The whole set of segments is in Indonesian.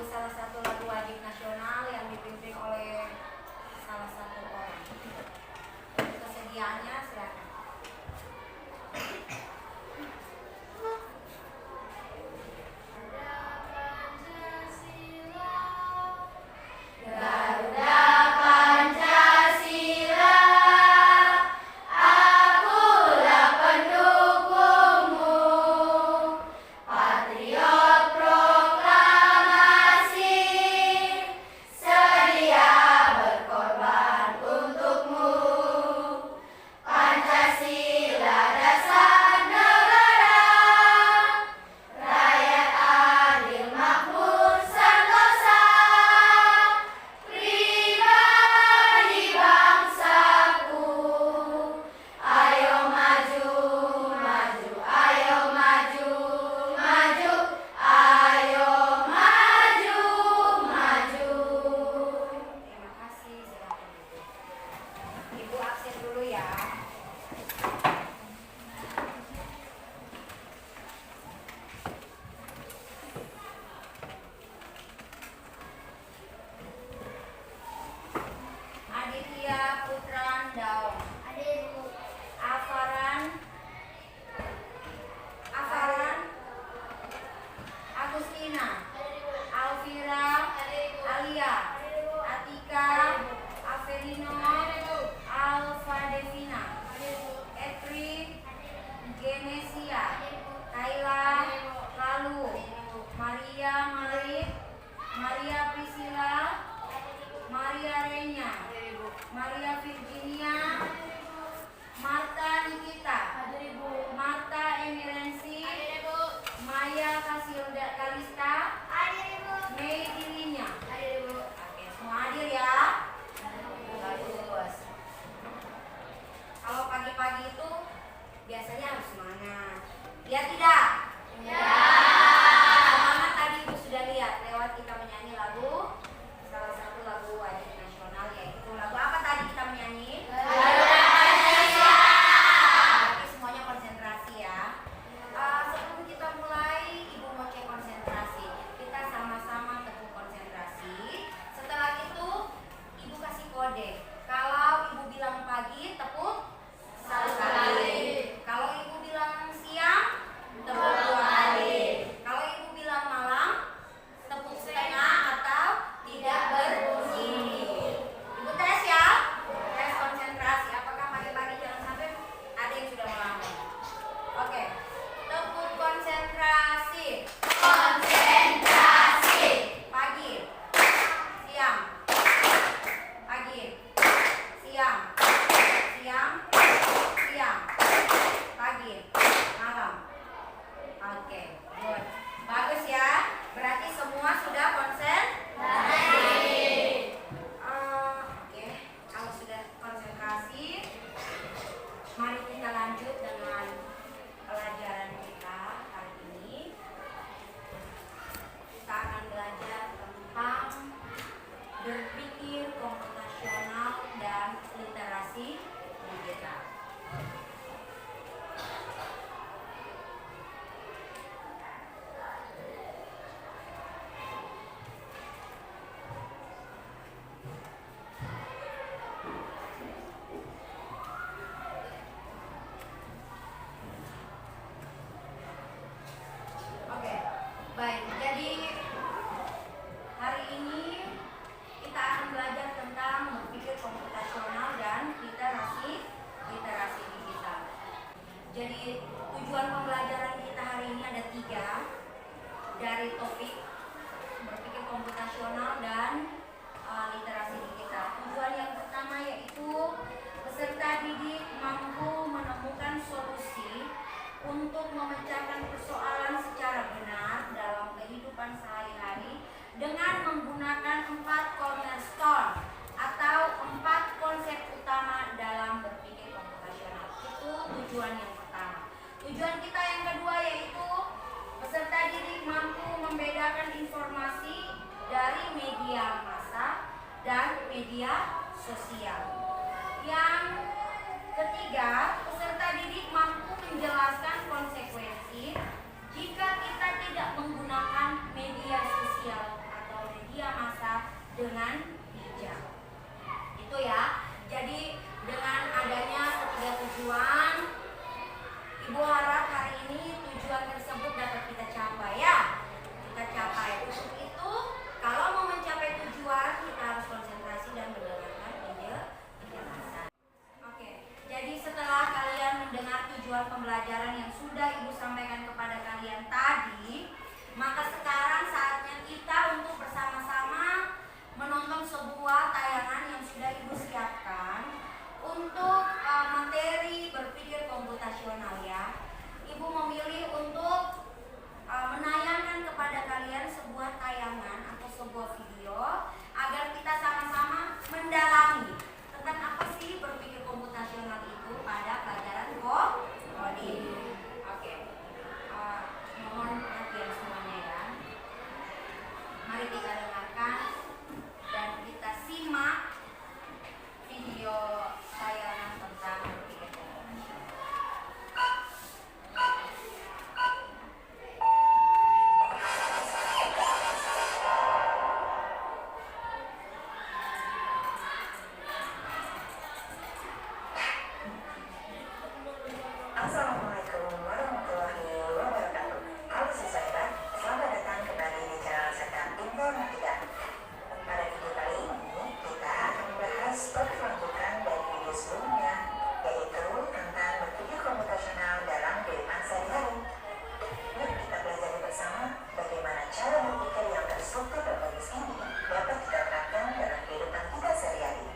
salah satu lagu wajib nasional yang dipimpin oleh salah satu orang. Kesediaannya silakan. Baik, jadi hari ini kita akan belajar tentang berpikir komputasional dan literasi digital. Jadi tujuan pembelajaran kita hari ini ada 3 dari topik berpikir komputasional dan literasi digital. Tujuan yang pertama yaitu peserta didik mampu menemukan solusi untuk memecahkan persoalan secara benar dalam kehidupan sehari-hari dengan menggunakan 4 cornerstone atau 4 konsep utama dalam berpikir komputasional. Itu tujuan yang pertama. Tujuan kita yang kedua yaitu peserta didik mampu membedakan informasi dari media massa dan media sosial. Yang ketiga, peserta didik mampu menjelaskan konsekuensi jika kita tidak menggunakan media sosial atau dengan bijak. Itu ya. Jadi dengan adanya ketiga tujuan, Ibu harap hari ini tujuan tersebut dapat kita capai ya. Kita capai. Untuk itu, kalau mau mencapai tujuan, kita harus konsentrasi dan mendengarkan penjelasan. Oke, jadi setelah kalian mendengar tujuan pembelajaran yang sudah Ibu sampaikan kepada kalian tadi, maka sekarang saatnya kita untuk bersama-sama menonton sebuah tayangan yang sudah Ibu siapkan untuk materi berpikir komputasional ya. Ibu memilih untuk menayangkan kepada kalian sebuah tayangan atau sebuah video agar kita sama-sama mendalami tentang apa sih berpikir komputasional itu pada pelajaran coding. Oke. Mohon perhatian semuanya ya. Mari kita dengarkan dan kita simak video tayangan tentang berpikir komputasional. Assalamualaikum warahmatullahi wabarakatuh. Halo siswa hebat, selamat datang kembali di channel Cetak Informatika. Pada video kali ini kita akan membahas topik lanjutan dari video sebelumnya, yaitu tentang berpikir komputasional dalam kehidupan sehari-hari. Yuk kita belajar bersama bagaimana cara berpikir yang terstruktur dan logis ini dapat kita terapkan dalam kehidupan kita sehari-hari.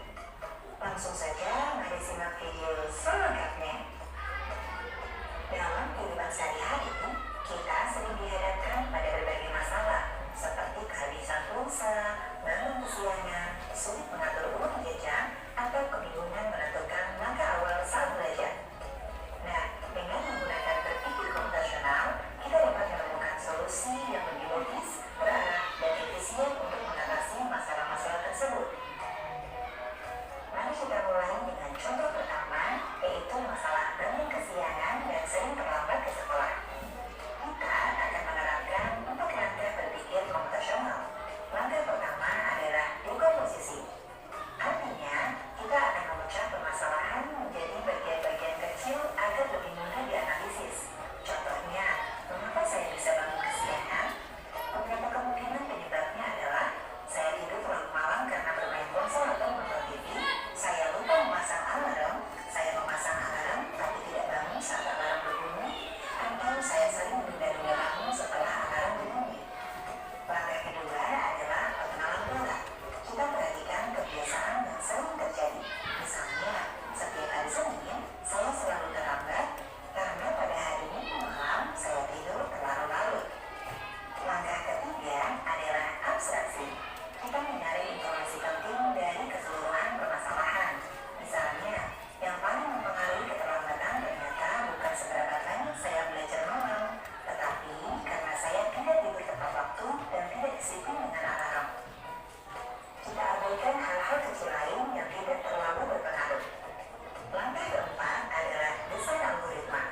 Langsung saja mari simak video selengkapnya. Dalam kehidupan sehari-hari, kita sering dihadapkan pada berbagai masalah seperti kehabisan pulsa, bangun kesiangan, sulit mengatur uang jajan, atau kebingungan menentukan langkah awal saat belajar. Nah, dengan menggunakan berpikir komputasional, kita dapat menemukan solusi yang lebih logis, berarah, dan efisien untuk mengatasi masalah-masalah tersebut. Mari kita mulai dengan contoh pertama, yaitu masalah bangun kesiangan dan sering terlambat ke sekolah. Kita akan menerapkan 4 langkah berpikir komputasional. Langkah pertama adalah dekomposisi. Artinya, kita akan memecah permasalahan menjadi bagian-bagian kecil agar lebih mudah dianalisis. Contohnya, mengapa saya bisa bangun kesiangan? Beberapa kemungkinan penyebabnya adalah saya tidur terlalu malam karena bermain ponsel atau nonton TV, saya lupa memasang alarm, saya memasang alarm tapi tidak bangun saat alarm berbunyi, atau saya sering menunda-nunda bangun setelah alarm berbunyi. Langkah kedua adalah pengenalan pola. Kita perhatikan kebiasaan yang sering terjadi. Misalnya, setiap hari Senin, saya selalu terlambat karena pada hari Minggu malam saya tidur terlarut-larut. Langkah ketiga adalah abstraksi. Kita mencari informasi penting dari keseluruhan permasalahan. Misalnya, yang paling mempengaruhi keterlambatan ternyata bukan seberapa banyak saya belajar malam, tetapi karena saya tidak tidur tepat waktu dan tidak disiplin dengan alarm. Kita abaikan hal-hal kecil lain yang tidak terlalu berpengaruh. Langkah keempat adalah desain algoritma.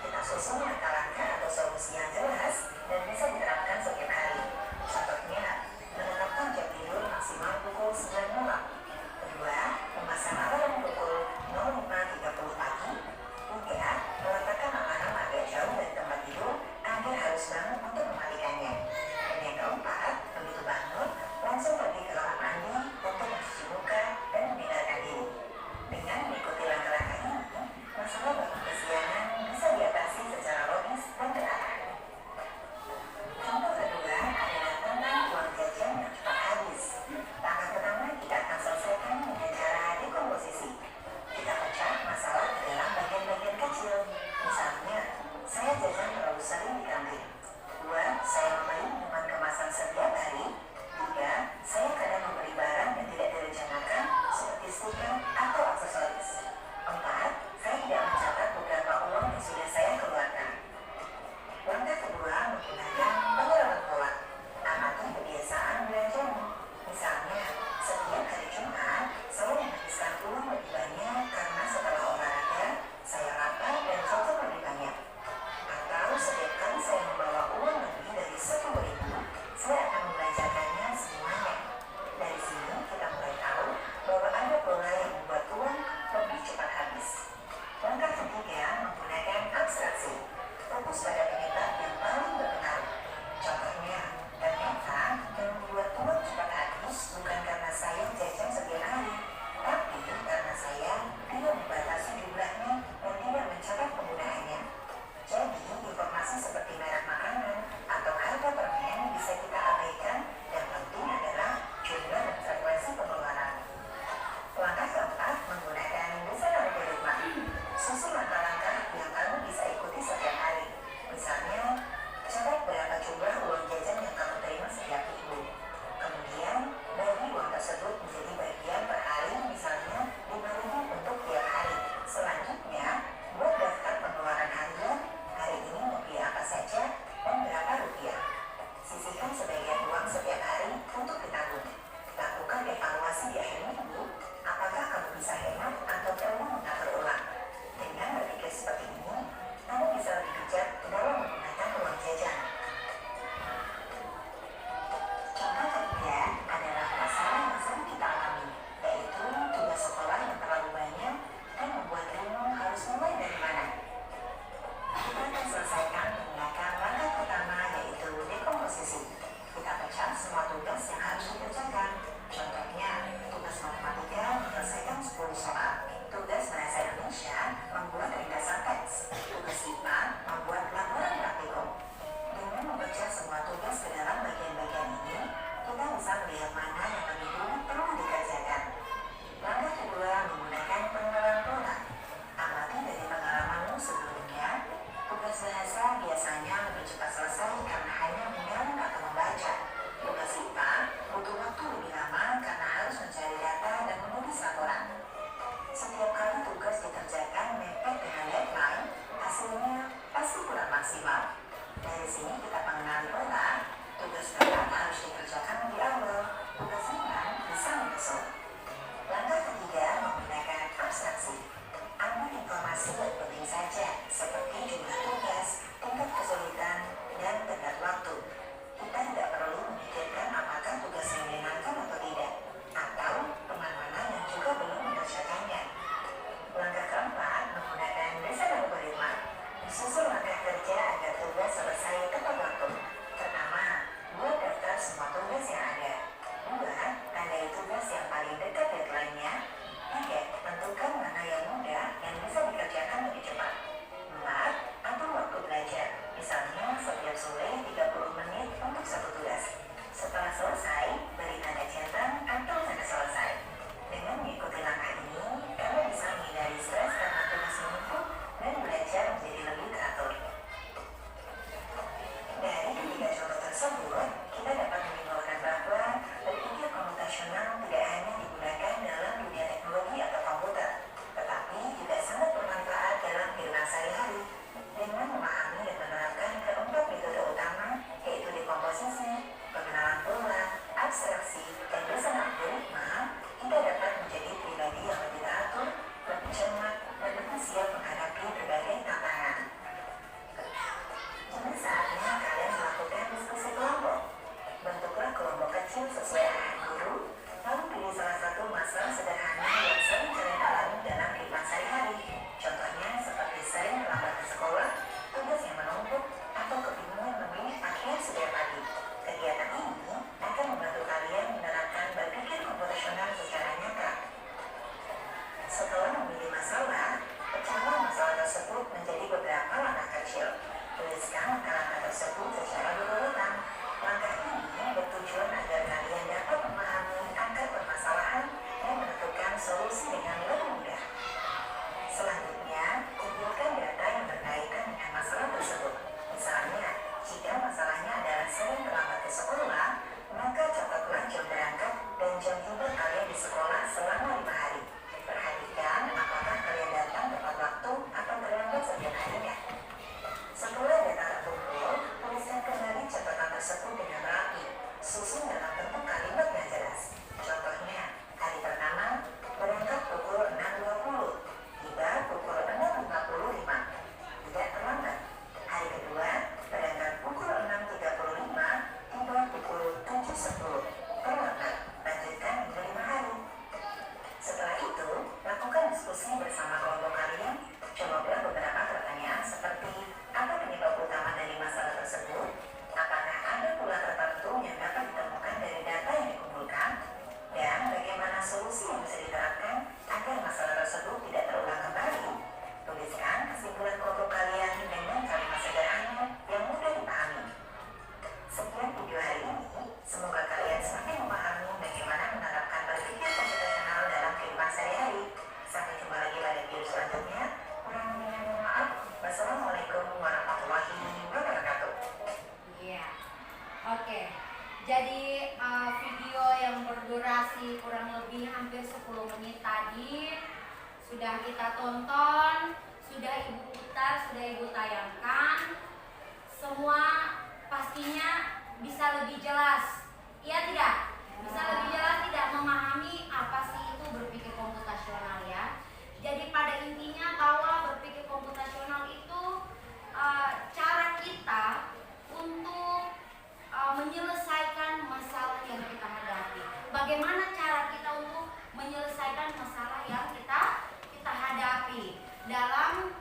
Kita susun langkah-langkah atau solusi yang jelas dan bisa diterapkan setiap hari. Contohnya, menetapkan jam tidur maksimal pukul 9 malam. Kedua, memasang alarm pukul 05.30 pagi. Tiga, meletakkan alarm agak jauh dari tempat tidur agar harus bangun untuk mematikannya. Dan yang keempat, begitu bangun, langsung pergi ke kamar mandi untuk mencuci muka dan menyegarkan diri. Dengan mengikuti langkah-langkah ini, masalah bangun kesiangan bisa diatasi secara logis dan terarah. Contoh kedua adalah tentang uang jajan yang cepat habis. Langkah pertama kita akan selesaikan dengan cara dekomposisi. Kita pecah masalah ke dalam bagian-bagian kecil. Misalnya, saya jajan terlalu sering di kantin. 2. Saya membeli minuman kemasan setiap hari. 3. Saya kadang membeli barang yang tidak direncanakan seperti stiker atau aksesoris. 4. Saya tidak mencatat beberapa uang yang sudah saya keluarkan. Langkah kedua menggunakan pengenalan pola. Amati kebiasaan belanjamu. Misalnya, setiap hari Jumat, saya menghabiskan uang lebih banyak karena setelah olahraga, saya lapar dan cocok lebih banyak. Atau setiap kali saya membawa uang lebih dari 10.000, saya akan membelanjakannya semuanya. Dari sini, biasanya lebih cepat selesai karena hanya mengenal atau membaca. Tugas IPA butuh waktu lebih lama karena harus mencari data dan menulis laporan. Setiap kali tugas dikerjakan mepet dengan deadline, hasilnya pasti kurang maksimal. Dari sini kita mengenali pola, tugas berat harus dikerjakan lebih awal, tugas ringan bisa menyusul. Langkah ketiga menggunakan abstraksi. Ambil informasi yang penting saja, seperti jumlah tugas, tingkat kesulitan, dan tenggat waktu. Kita tidak perlu memikirkan apakah tugasnya menyenangkan atau tidak, atau teman mana yang juga belum mengerjakannya. Langkah keempat menggunakan desain algoritma. Susun langkah kerja agar tugas selesai tepat waktu. Pertama, buat daftar semua tugas yang ada. 2. Tandai tugas yang paling dekat deadline-nya. 3. Tentukan mana yang mudah dan bisa dikerjakan lebih cepat. 4. Atur waktu belajar. Misalnya setiap sore 30 menit untuk satu tugas. Setelah selesai, beri tanda centang atau tanda selesai. Dengan mengikuti langkah ini, kamu bisa menghindari stres karena tugas menumpuk dan belajar menjadi lebih teratur. Dari ketiga contoh tersebut, kita dapat menyimpulkan bahwa berpikir komputasional tidak hanya digunakan dalam dunia teknologi atau komputer, tetapi juga sangat bermanfaat dalam kehidupan sehari-hari. Dengan memahami dan menerapkan keempat metode utama, yaitu dekomposisi, pengenalan pola, abstraksi, dan desain algoritma, kita dapat menjadi pribadi yang lebih teratur, lebih cermat, dan lebih siap menghadapi berbagai tantangan. Kini saatnya kalian melakukan diskusi kelompok. Bentuklah kelompok kecil sesuai arahan guru, lalu pilih salah satu masalah sederhana yang sering kalian alami dalam kehidupan sehari-hari. Contohnya seperti sering terlambat ke sekolah, tugas yang menumpuk, atau kebingungan memilih pakaian setiap pagi. Kegiatan ini akan membantu kalian menerapkan berpikir komputasional secara nyata. Setelah memilih masalah, pecahlah masalah tersebut menjadi beberapa langkah kecil. Tuliskan langkah-langkah tersebut secara berurutan. Langkah ini bertujuan agar kalian dapat memahami akar permasalahan dan menentukan solusi dengan lebih mudah. Selanjutnya, kumpulkan data yang berkaitan dengan masalah tersebut. Misalnya, jika masalahnya adalah sering terlambat ke sekolah, maka catatlah jam berangkat dan jam tidur kalian di sekolah selama 5 hari. Perhatikan apakah kalian datang tepat waktu atau terlambat setiap harinya. Setelah data terkumpul, tuliskan kembali catatan tersebut dengan rapi, susun dalam bentuk kalimat yang jelas. Contohnya, hari pertama, berangkat pukul 6.20, tiba pukul 6.55, tidak terlambat. Hari kedua, berangkat pukul 6.35, tiba pukul 7.10, terlambat. Lanjutkan hingga 5 hari. Setelah itu, lakukan diskusi bersama kelompok kalian. Jawablah beberapa pertanyaan seperti, apa penyebab utama dari masalah tersebut? Apakah ada pola tertentu yang dapat ditemukan dari data yang dikumpulkan? Dan bagaimana solusi yang bisa diterapkan agar masalah tersebut tidak terulang kembali? Tuliskan kesimpulan kelompok kalian dengan kalimat sederhana yang mudah dipahami. Sekian video hari ini, semoga kalian semakin memahami bagaimana menerapkan berpikir komputasional dalam kehidupan sehari-hari. Sampai jumpa lagi pada video selanjutnya. Kurang lebihnya mohon maaf. Wassalamualaikum warahmatullahi wabarakatuh. Iya. Oke. Jadi video yang berdurasi kurang lebih hampir 10 menit tadi sudah kita tonton, sudah Ibu putar, sudah Ibu tayangkan. Semua pastinya bisa lebih jelas. Iya tidak? Bisa lebih jelas tidak memahami apa sih itu berpikir komputasional ya. Jadi pada intinya bahwa berpikir komputasional itu cara kita untuk menyelesaikan masalah yang kita hadapi. Bagaimana cara kita untuk menyelesaikan masalah yang kita hadapi dalam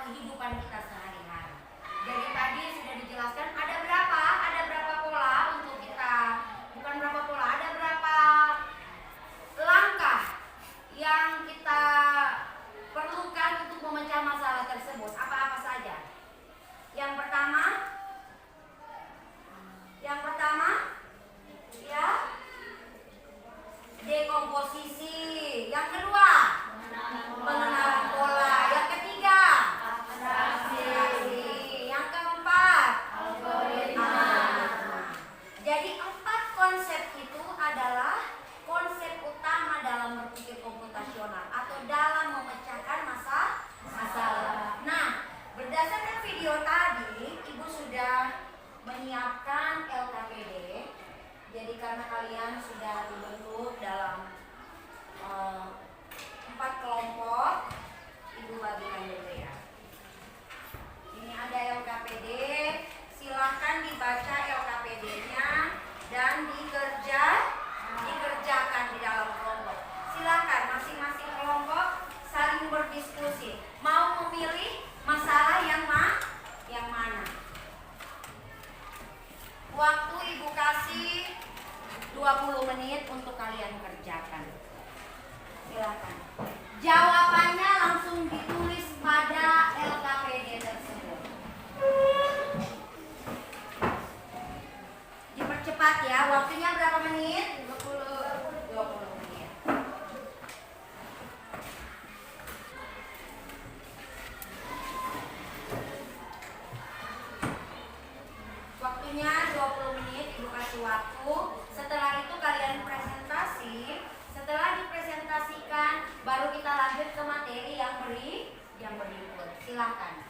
kehidupan kita sehari-hari. Jadi tadi sudah dijelaskan ada berapa pola untuk kita, bukan berapa pola, ada berapa karena kalian sudah dibentuk dalam 4 kelompok, Ibu bagikan dulu ya. Ini ada LKPD, silahkan dibaca LKPD-nya dan dikerjakan di dalam kelompok. Silakan masing-masing kelompok saling berdiskusi. Mau memilih masalah yang mana? Waktu Ibu kasih 20 menit untuk kalian kerjakan. Silakan. Jawabannya langsung ditulis pada LKPD tersebut. Dipercepat ya, waktunya berapa menit? 20 menit. Waktunya 20 menit, Ibu kasih waktu. Setelah itu kalian presentasi. Setelah dipresentasikan, baru kita lanjut ke materi yang berikut. Silakan.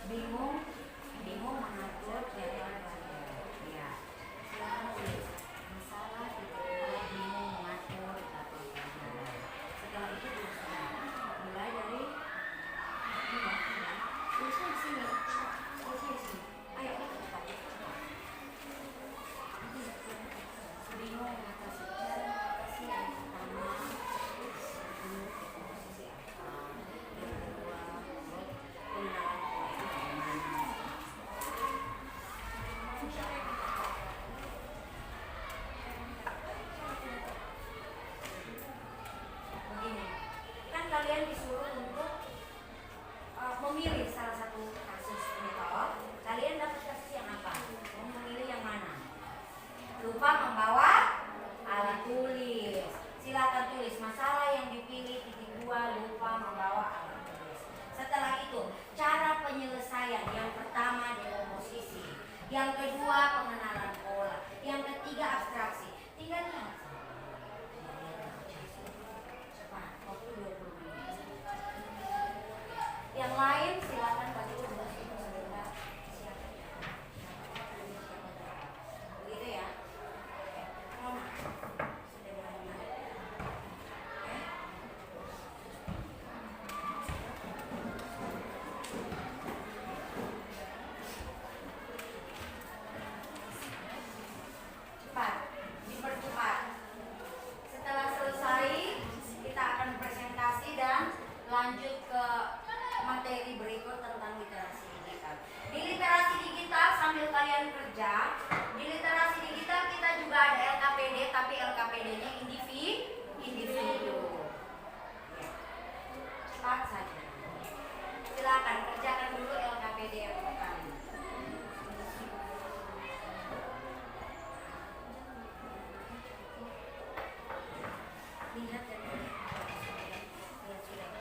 Bingung mengatur jadwal belajar. Ya, silakan tulis masalah bingung mengatur jadwal belajar. Setelah itu tuliskan. Mulai dari tulisnya di sini. Ayo kita cepat. Bingung mengatasi yang pertama. Posisi apa? Yang kedua, pengenalan begini, kan kalian disuruh untuk memilih salah satu kasus ini toh. Kalian dapat kasus yang apa? Mau memilih yang mana? Lupa membawa alat tulis. Silakan tulis masalah yang dipilih titik 2, lupa membawa alat tulis. Setelah itu, cara penyelesaian. Yang pertama dekomposisi, yang kedua pengenalan pola, yang ketiga abstraksi. Tinggal lihat. Cepat, waktu 20 menit. Yang lain silakan bagi tugas itu sebentar. Siapa? Begitu ya. Mona, sederhana. Cepat, dipercepat. Setelah selesai, kita akan presentasi dan lanjut ke materi berikut tentang literasi digital. Di literasi digital sambil kalian kerja, di literasi digital kita juga ada LKPD, tapi LKPD-nya individu. Ya. Cepat saja. Silakan kerjakan dulu LKPD yang pertama. Lihat dan lihat sudah.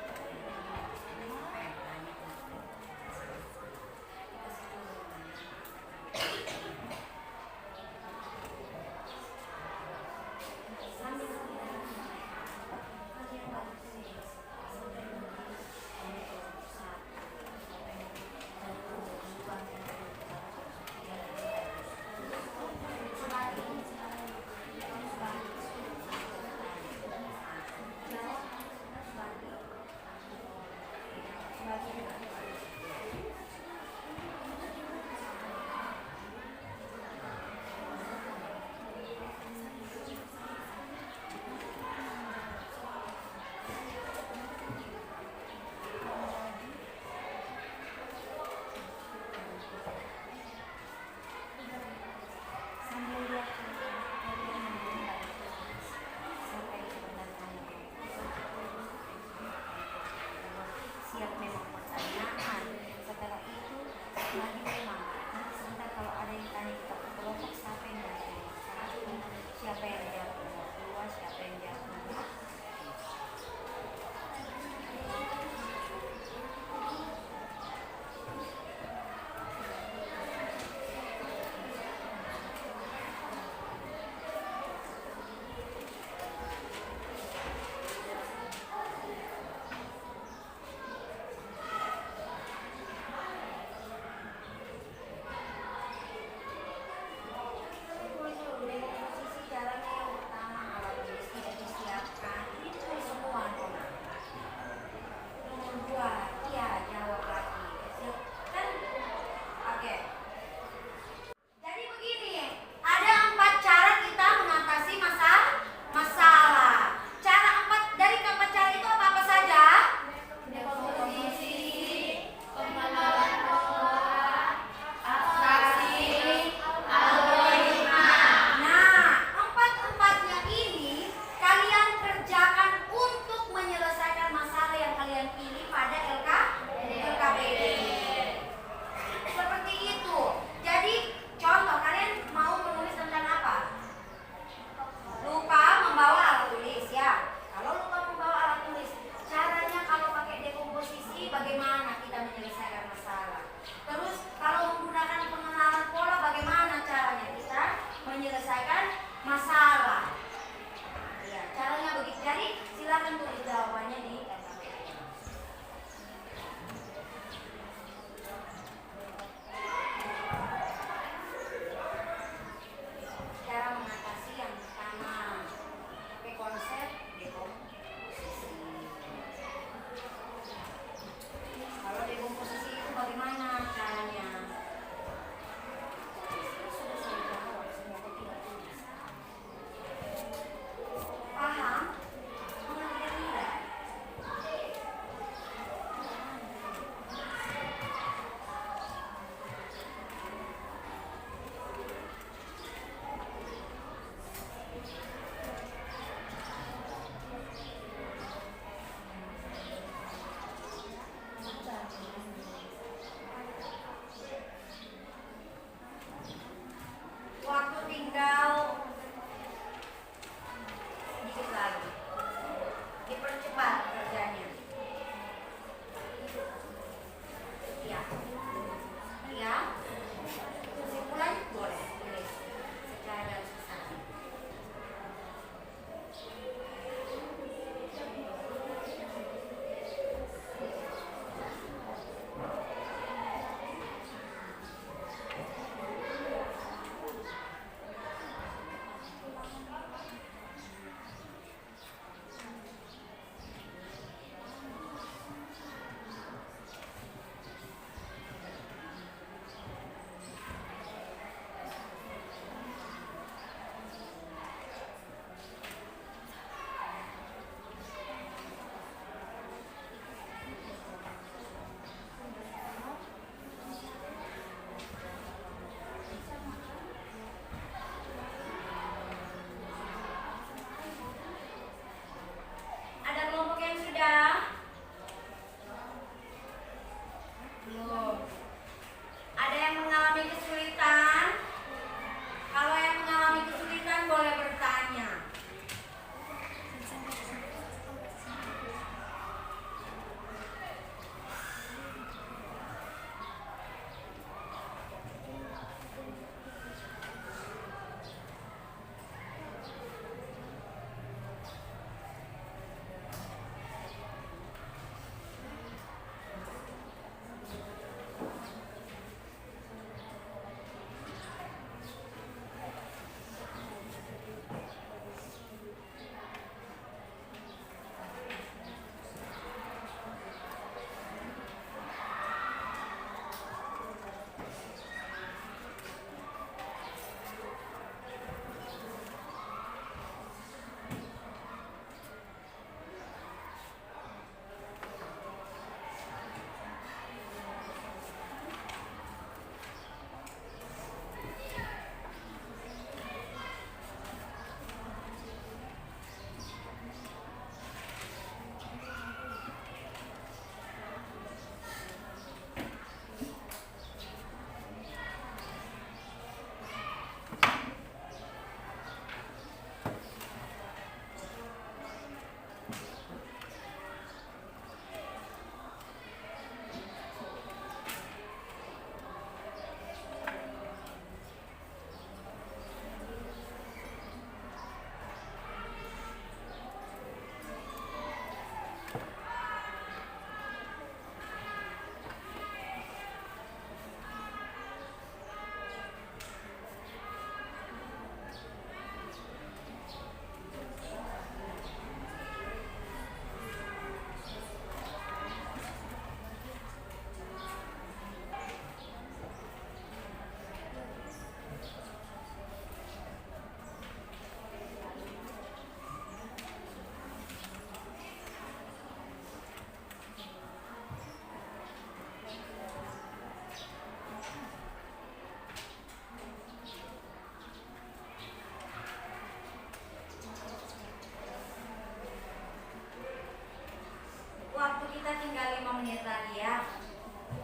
menit lagi ya.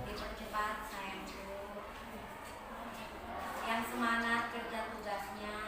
Dipercepat sayangku. Yang semangat kerja tugasnya.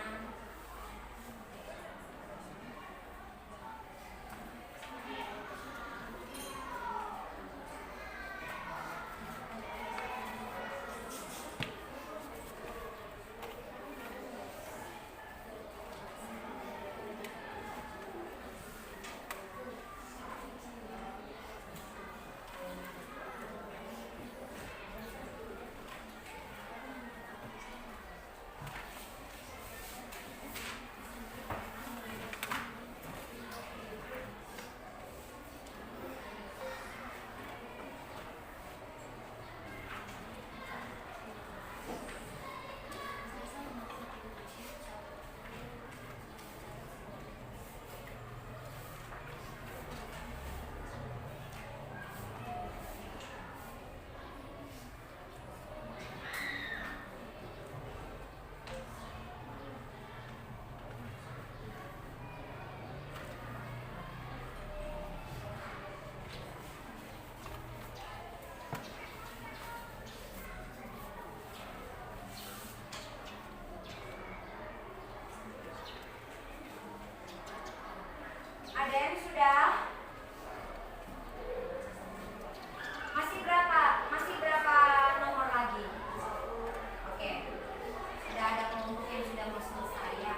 Ada yang sudah? Masih berapa nomor lagi? Oke. Sudah ada kelompok yang sudah mau selesai ya.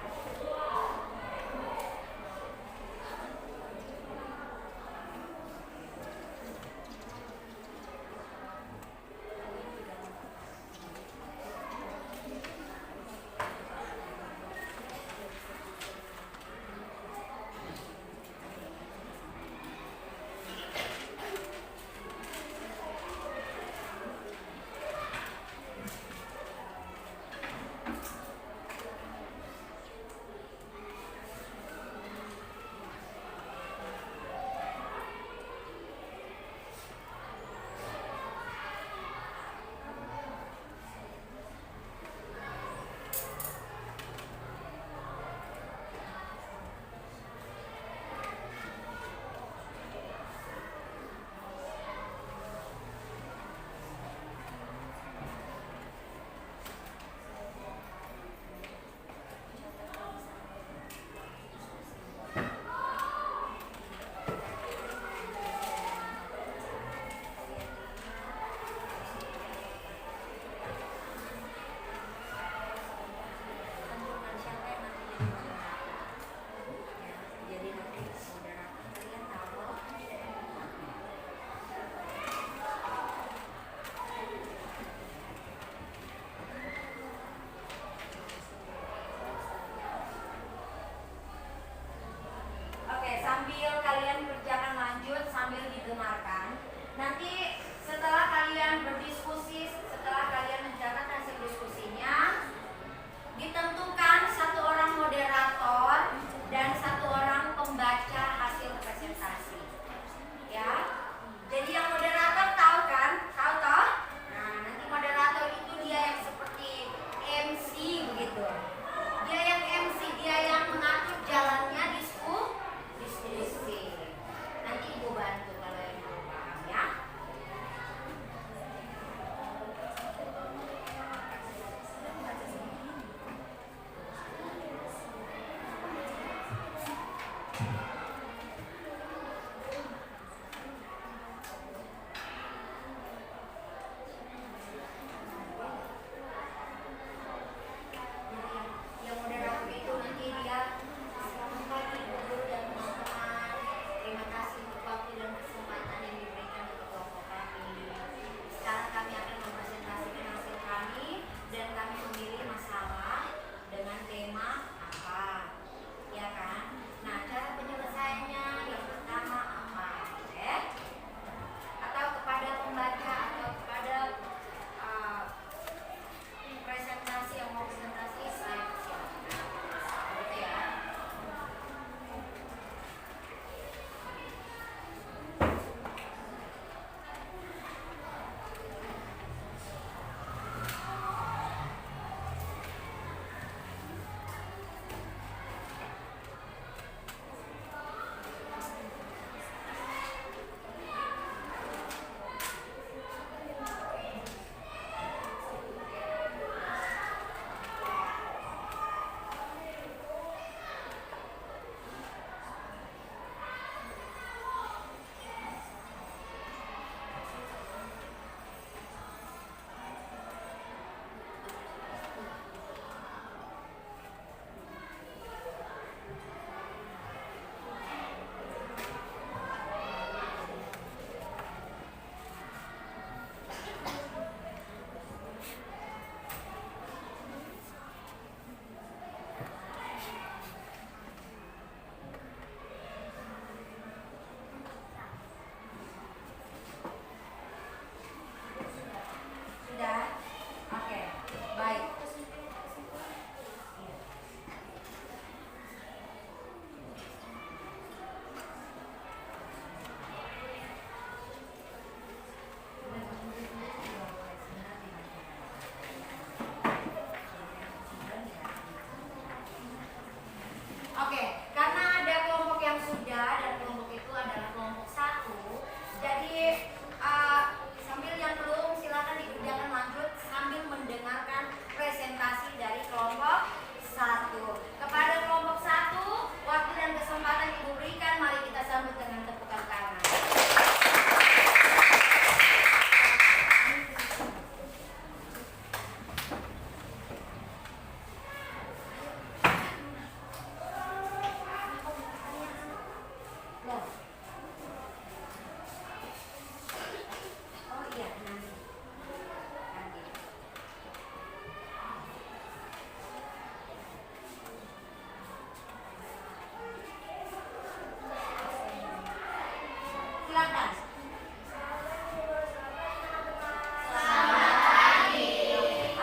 silakan.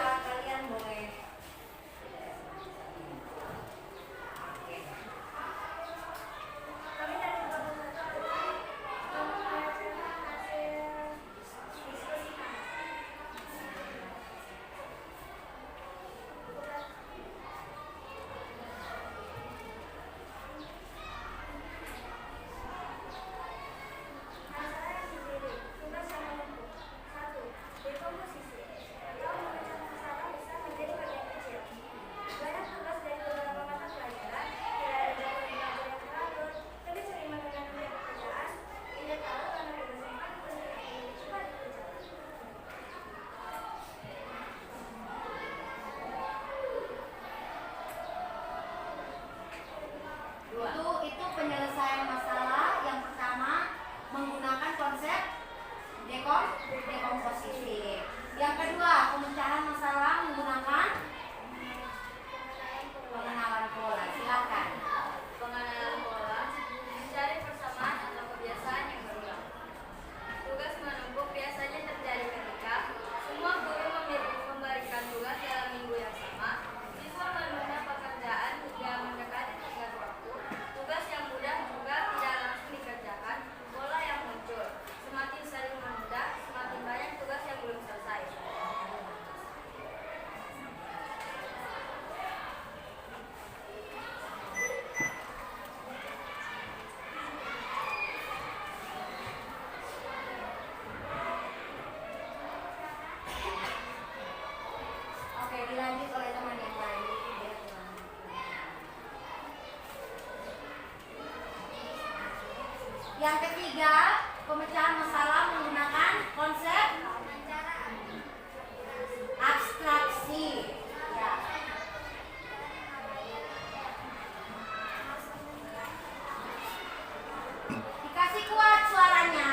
Kalian boleh. Oke. Kami dari Fakultas Kedokteran membacakan hasil diskusi kami. Masalah yang dipilih, tugas yang menumpuk. 1. Dekomposisi atau memecah masalah besar menjadi bagian kecil. Banyak tugas dari beberapa mata pelajaran, tidak ada jadwal belajar yang teratur, lebih sering menunda-nunda pekerjaan, tidak tahu karena tugas yang paling penting ingin cepat dikerjakan. Itu penyelesaian masalah yang pertama menggunakan konsep dekomposisi. Yang kedua, pemecahan masalah menggunakan pengenalan pola. Silakan. Pengenalan pola, mencari persamaan atau kebiasaan yang berulang. Tugas menumpuk biasanya terjadi ketika semua guru memberikan tugas dalam minggu yang sama, siswa menunda pekerjaan hingga mendekati tenggat waktu, tugas yang mudah juga tidak langsung dikerjakan, pola yang muncul. Semakin sering menunda, semakin banyak tugas yang belum selesai. Oke, dilanjut oleh teman yang lain. Yang ketiga, pemecahan masalah menggunakan konsep abstraksi. Ya. Dikasih kuat suaranya.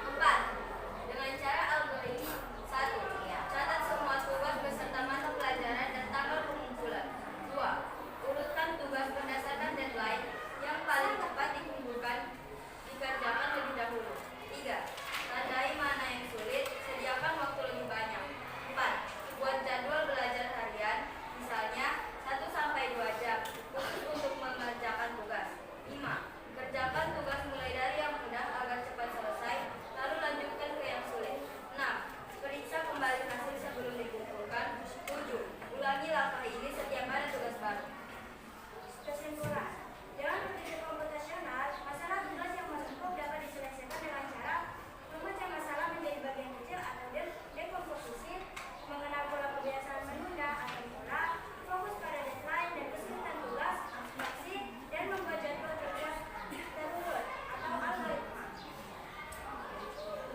Empat, dengan cara algoritma. 1. Catat semua tugas beserta mata pelajaran dan tanggal pengumpulan. 2. Urutkan tugas berdasarkan deadline yang paling cepat dikumpulkan dikerjakan lebih dahulu. 3. Tandai mana yang sulit, sediakan waktu lebih banyak. 4. Buat jadwal belajar harian, misalnya 1-2 jam, khusus untuk mengerjakan tugas. 5. Kerjakan tugas mulai dari yang mudah agar cepat selesai, lalu lanjutkan ke yang sulit. 6. Periksa kembali hasil sebelum dikumpulkan. 7. Ulangi langkah ini setiap ada tugas baru. Kesimpulan, dengan metode komputasional, masalah tugas yang menumpuk dapat diselesaikan dengan cara memecah masalah menjadi bagian kecil atau dekomposisi, mengenal pola kebiasaan menunda atau pola, fokus pada deadline dan kesulitan tugas, abstraksi, dan membuat jadwal tugas terurut atau algoritma.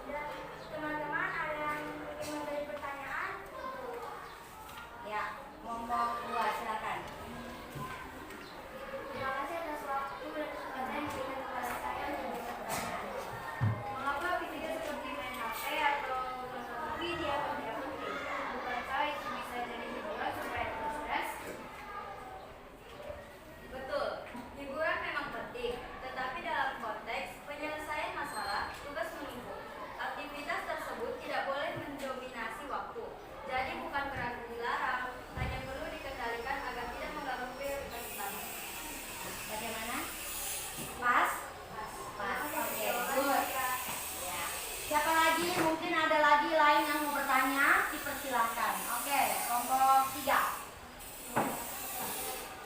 Dan teman-teman ada yang ingin memberi pertanyaan? Ya, monggo dua silakan. Terima kasih atas waktu dan kesempatan yang diberikan kepada saya untuk bisa bertanya. Mengapa video seperti main HP atau nonton TV dianggap tidak penting? Bukankah itu bisa jadi hiburan supaya tidak stres? Betul, hiburan memang penting, tetapi dalam konteks penyelesaian masalah, tugas menumpuk. Aktivitas tersebut tidak boleh mendominasi waktu. Jadi bukan berarti dilarang, hanya perlu dikendalikan agar tidak mengganggu prioritas utama. Bagaimana? Pas? Pas. Oke, good. Ya. Siapa lagi? Mungkin ada lagi lain yang mau bertanya? Dipersilahkan. Oke, kelompok 3.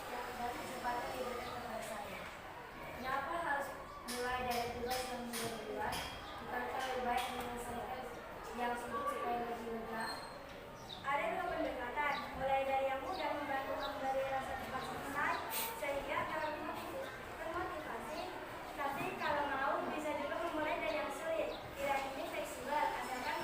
Dan kesempatan diberikan kepada saya. Kenapa harus mulai dari tugas yang mudah-mudahan? Bukankah lebih baik menyelesaikan yang sulit supaya lebih lega? Ada dua pendekatan, mulai dari yang mudah membantu memberi rasa cepat selesai, sehingga termotivasi. Tapi kalau mau, bisa juga memulai dari yang sulit. Tidak ini fleksibel, asalkan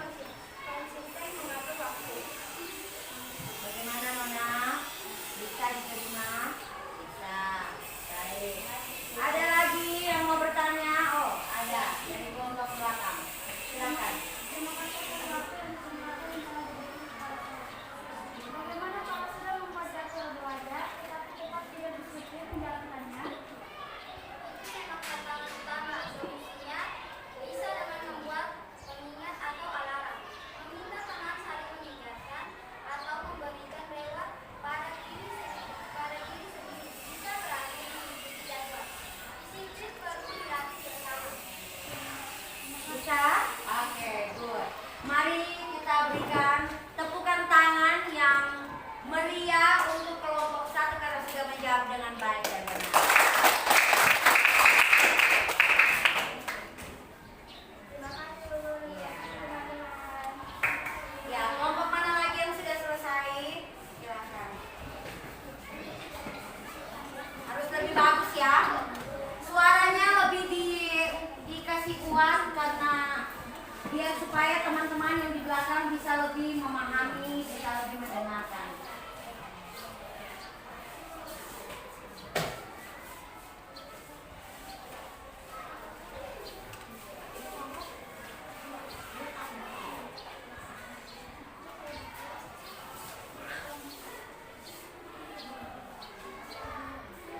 supaya teman-teman yang di belakang bisa lebih memahami, bisa lebih mendengarkan.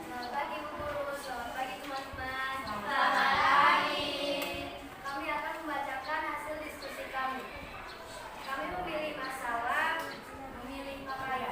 Selamat pagi Bu Guru, selamat pagi teman-teman. Selamat pagi. Kami akan membacakan hasil diskusi kami. Kami memilih masalah memilih pakaian.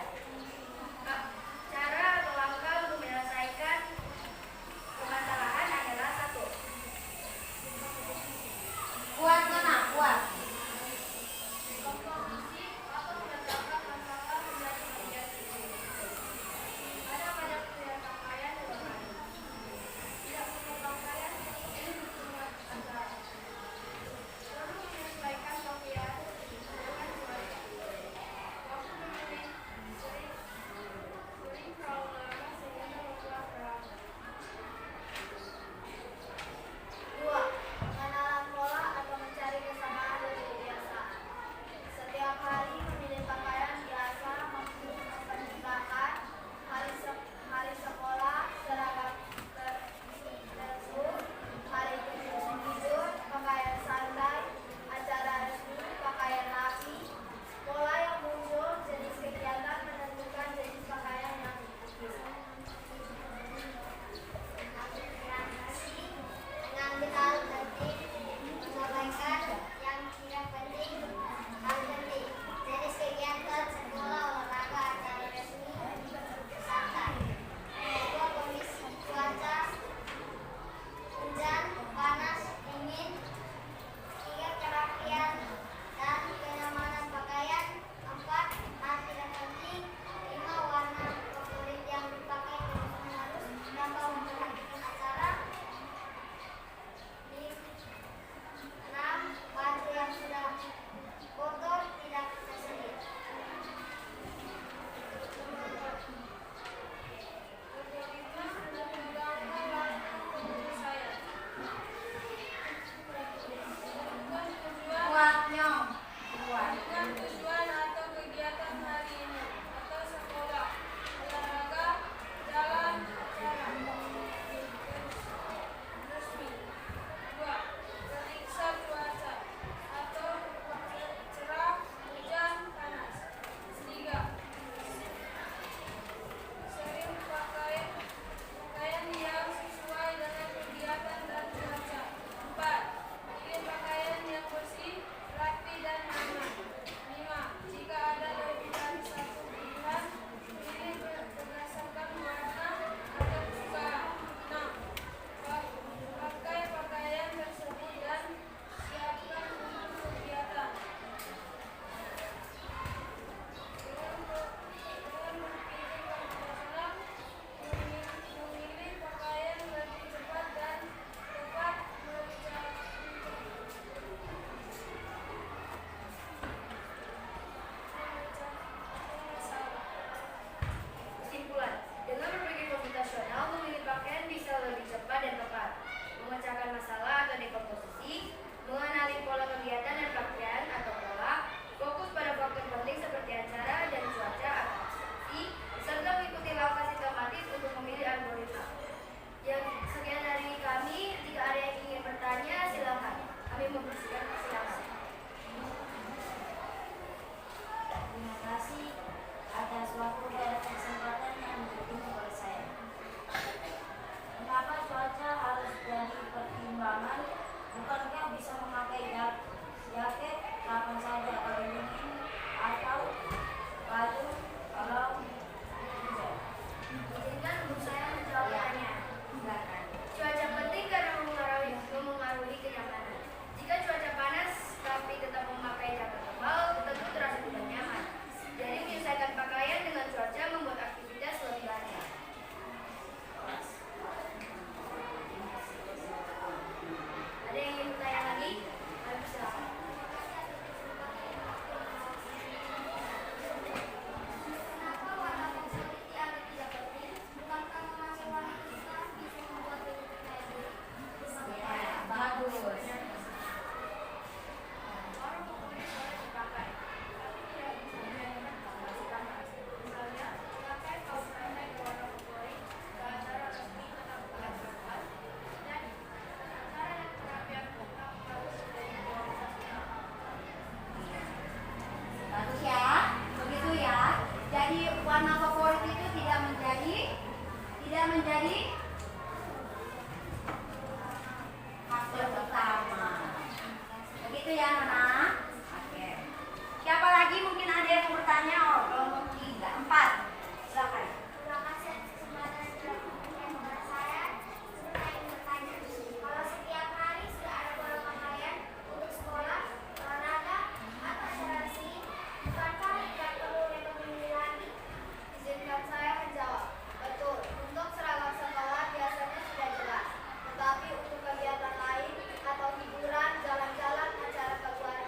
anak-anak? Oke. Siapa lagi mungkin ada yang mau bertanya? Oh, kelompok 3, 4. Silakan. Terima kasih atas kesempatan yang telah diberikan kepada saya. Saya ingin bertanya, kalau setiap hari sudah ada bola pakaian untuk sekolah, olahraga, atau acara resmi, bukankah tidak perlu rekomendasi lagi? Izinkan saya menjawab. Betul, untuk seragam sekolah biasanya sudah jelas. Tetapi untuk kegiatan lain atau hiburan, jalan-jalan, acara keluarga,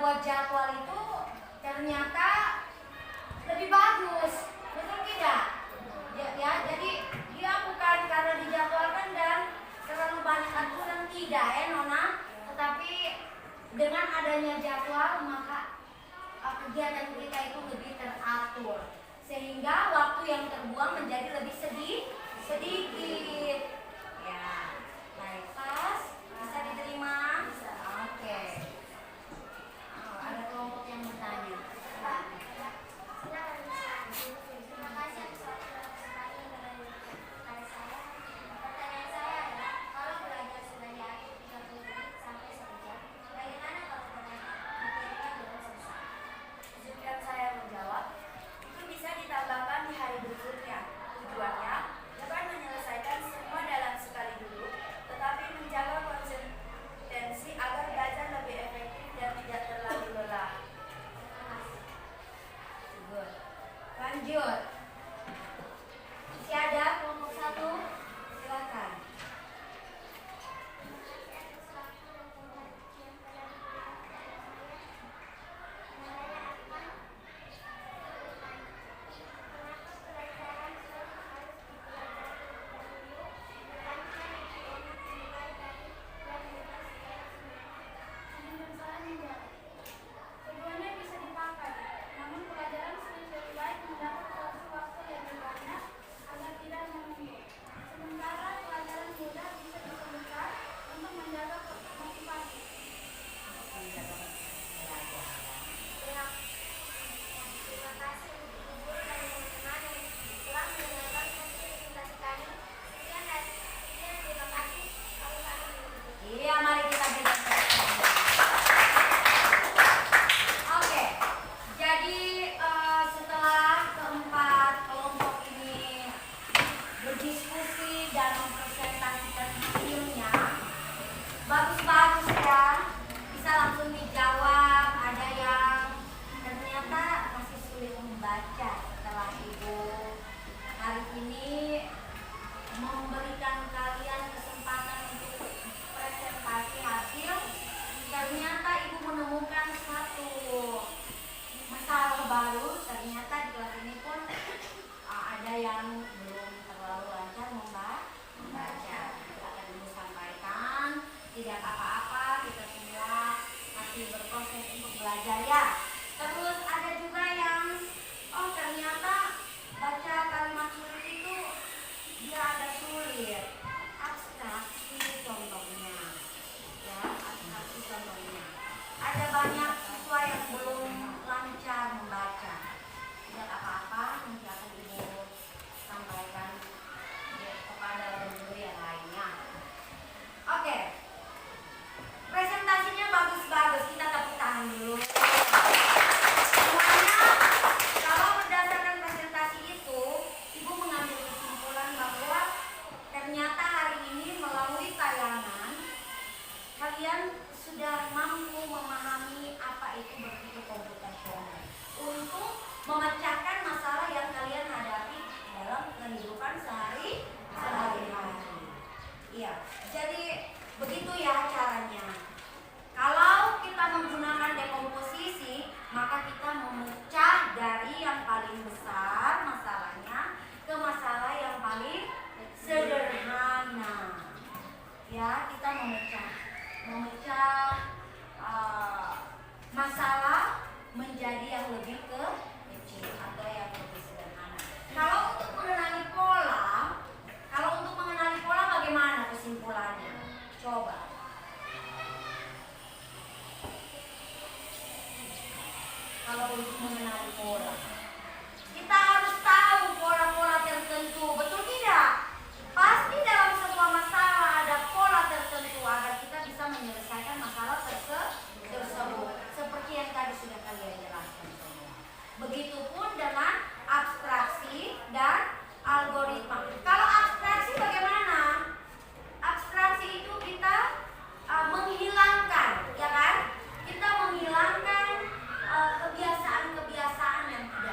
buat jadwal itu ternyata lebih bagus, betul tidak? Ya, jadi dia bukan karena dijadwalkan dan terlalu banyak aturan, tidak Nona, tetapi dengan adanya jadwal maka kegiatan kita itu lebih teratur sehingga waktu yang terbuang menjadi lebih sedikit. Ya, baik, pas bisa diterima. Oke. Ada kelompok yang bertanya. Terima kasih atas waktu dan kesempatan kepada saya. Pertanyaan saya adalah, kalau belajar sudah diatur 30 menit sampai 1 jam, bagaimana kalau materinya belum selesai? Izinkan saya menjawab. Itu bisa ditambahkan di hari berikutnya. Tujuannya dapat menyelesaikan semua dalam sekali dulu, tetapi menjaga konsistensi agar belajar lebih efektif dan tidak terlalu lelah. Good. Lanjut. Masih ada kelompok 1? Silakan. Keduanya bisa dipakai, namun pelajaran lebih baik mendapat waktu yang lebih banyak agar tidak menunggu. Sementara pelajaran mudah bisa diperlukan untuk menjaga motivasi. Terima kasih untuk ibu guru dan teman-teman yang telah mendengarkan presentasi kami. Sekian, terima kasih. Kalau kami mengikuti. Iya, mari kita berikan tepuk tangan. Oke, jadi setelah keempat kelompok ini berdiskusi dan mempresentasikan hasilnya, bagus-bagus ya, bisa langsung dijawab. Ada yang ternyata masih sulit membaca setelah ibu hari ini memberikan kalian kesempatan untuk presentasi hasil. Ternyata ibu menemukan satu masalah baru. Ternyata di kelas ini pun ada yang belum terlalu lancar membaca. Akan ibu sampaikan, tidak apa-apa, kita semua masih berproses untuk belajar ya. Terus ada juga yang ternyata baca kalimat sulit itu dia ada sulit, abstraksi contohnya, ya abstraksi contohnya. Ada banyak siswa yang belum lancar membaca. Tidak apa-apa, nanti akan ibu sampaikan kepada guru yang lainnya. Oke, presentasinya bagus-bagus. Kita tepuk tangan dulu. Semuanya, kalau berdasarkan presentasi itu, ibu mengambil kesimpulan bahwa ternyata hari ini melalui tayangan kalian sudah mampu memahami apa itu berpikir komputasional untuk memecahkan masalah yang kalian hadapi dalam kehidupan sehari-hari. Iya, jadi begitu ya caranya. Kalau kita menggunakan dekomposisi, maka kita memecah dari yang paling besar masalahnya ke masalah yang paling sederhana. Ya, kita memecah masalah menjadi yang lebih kecil atau yang lebih sederhana. Kalau untuk mengenali pola bagaimana kesimpulannya? Coba. Kalau untuk mengenali pola, kita harus tahu pola-pola tertentu, betul tidak? Pasti dalam sebuah masalah ada pola tertentu agar kita bisa menyelesaikan masalah tersebut. Seperti yang tadi sudah kalian jelaskan semua. Begitupun dengan abstraksi dan algoritma. Kalau abstraksi bagaimana? Abstraksi itu kita menghilangkan, ya kan? Kita menghilangkan kebiasaan-kebiasaan yang tidak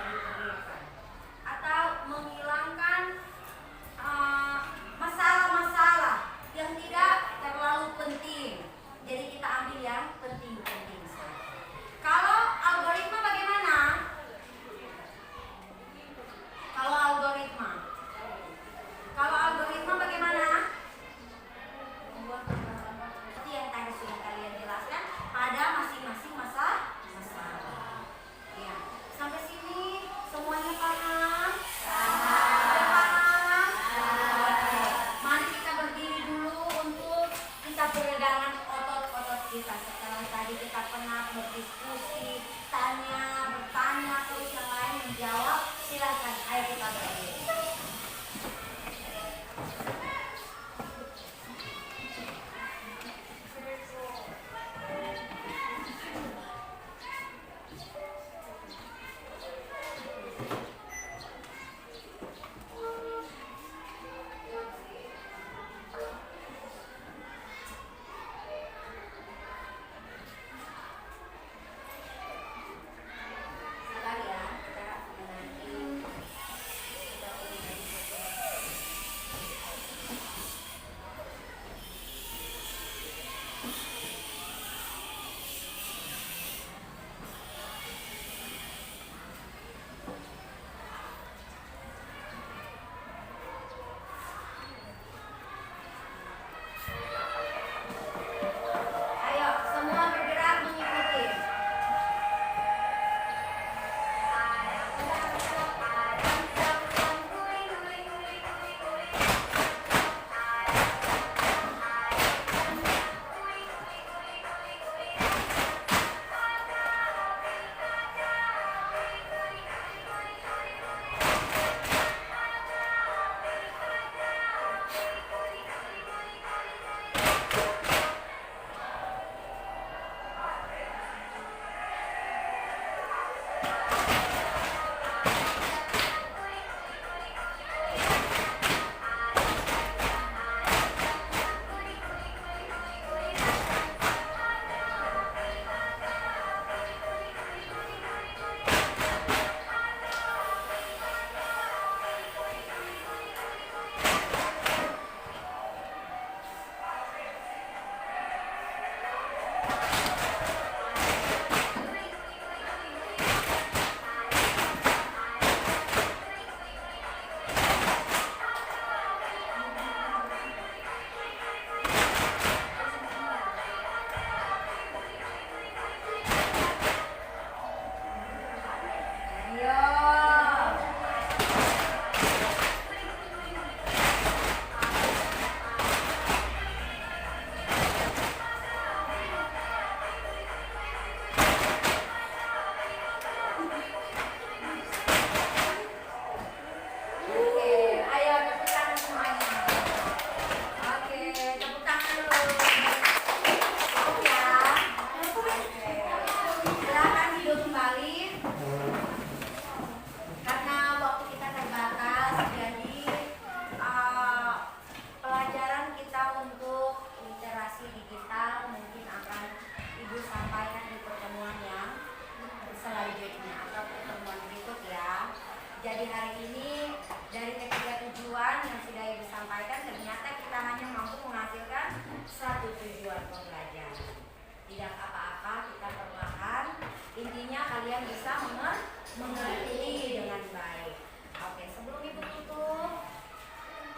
mengerti dengan baik. Oke, sebelum Ibu tutup,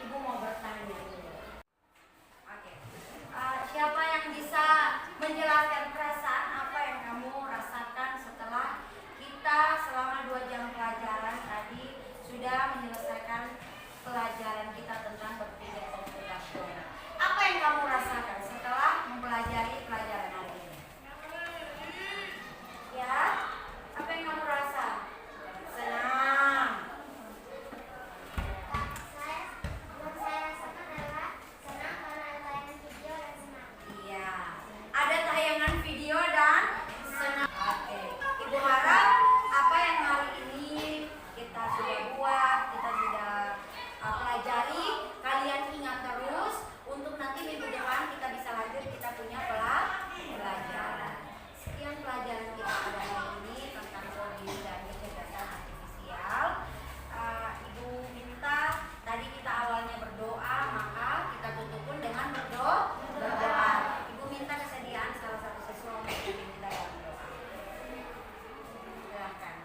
Ibu mau bertanya dulu. Oke, siapa yang bisa menjelaskan perasaan apa yang kamu rasakan setelah kita selama 2 jam pelajaran tadi sudah menyelesaikan pelajaran kita tentang berpikir komputasional? Apa yang kamu rasakan setelah mempelajari pelajaran hari ini? Ya, apa yang kamu rasa? Senang. Saya rasakan adalah senang karena ada tayangan video dan senang. Iya, ada tayangan video dan senang. Oke, Ibu harap apa yang hari ini kita sudah buat, kita sudah pelajari, kalian ingat terus untuk nanti minggu depan kita bisa lanjut, kita punya pelajaran. Sekian pelajaran kita pada hari ini tentang coding dan kecerdasan artifisial. Ibu minta tadi kita awalnya berdoa, maka kita tutup pun dengan berdoa. Ibu minta kesediaan salah satu siswa untuk memimpin kita dalam doa. Silakan.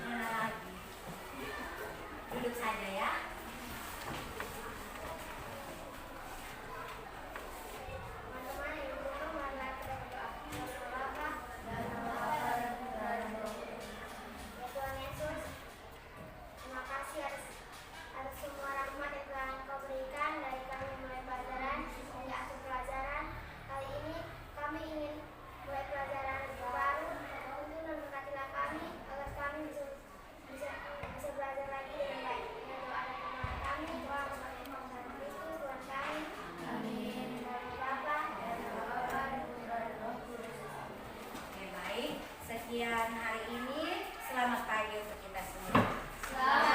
Mana lagi? Duduk saja ya. Teman-teman, Ibu Guru, marilah kita berdoa. Bapa dan ya Tuhan Yesus, terima kasih atas semua rahmat yang telah Engkau berikan dari kami mulai pelajaran hingga akhir pelajaran. Kali ini kami ingin mulai pelajaran baru. Tuntun dan berkatilah kami agar kami bisa belajar lagi dengan baik. Dengan doa dan permohonan kami, doa kepada Tuhan Kristus Tuhan kami. Amin. Bapa dan Oke, baik. Sekian hari ini. Selamat pagi untuk kita semua. Selamat